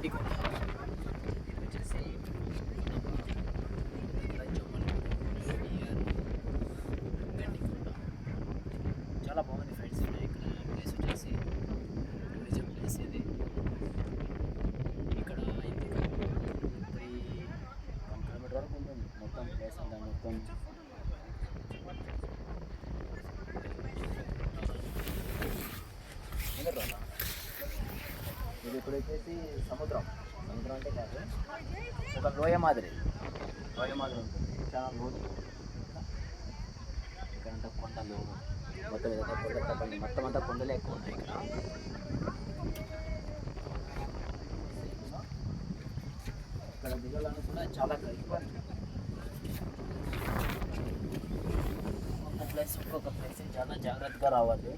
గండికోట. ఇది వచ్చేసి గండికోట చాలా బాగుంది ఫ్రెండ్స్. ఇక్కడ ప్లేస్ వచ్చేసి టూరిజం ప్లేస్ ఇది. ఇక్కడ 1 కిలోమీటర్ వరకు ఉంటుంది మొత్తం ప్లేస్ అంతా. మొత్తం ఇది ఇప్పుడు వచ్చేసి సముద్రం అంటే కాదు, ఒక లోయ మాదిరి ఉంటుంది. చాలా లోతు. ఇక్కడంతా కొండలు, మొత్తం ఇదంతా కొండ తప్పండి, మొత్తం అంతా కొండలే ఎక్కువ ఉన్నాయి ఇక్కడ. ఇక్కడ దిగాలని కూడా చాలా ఇబ్బంది. ఒక్కొక్క ప్లేస్ చాలా జాగ్రత్తగా రావాలి,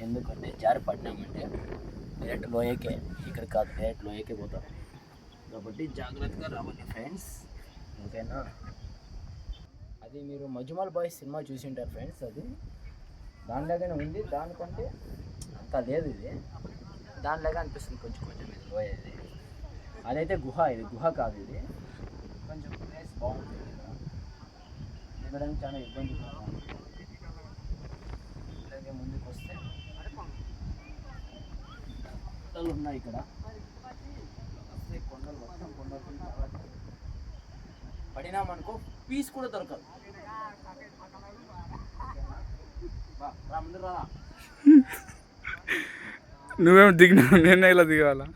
ఎందుకంటే జారి పడినామంటే డైరెక్ట్ లోయకే, ఇక్కడ కాదు డైరెక్ట్ లోయకే పోతాం. కాబట్టి జాగ్రత్తగా రావాలి ఫ్రెండ్స్, ఓకేనా. అది మీరు మజుమల్ బాయ్స్ సినిమా చూసి ఉంటారు ఫ్రెండ్స్. అది దానిలాగానే ఉంది, దానికంటే అంత లేదు. ఇది దానిలాగా అనిపిస్తుంది కొంచెం ఇది లోయ. ఇది అదైతే గుహ, ఇది గుహ కాదు. ఇది కొంచెం ప్లేస్ బాగుంటుంది. దిగడానికి చాలా ఇబ్బంది. ఇలాగే ముందుకు వస్తే కొండలు ఉన్నాయి. ఇక్కడ వస్తే కొండలు, మొత్తం కొండలు పడినామనుకో పీస్ కూడా దొరకదు. నువ్వేమో దిగినావు, నేను ఇలా దిగాలా?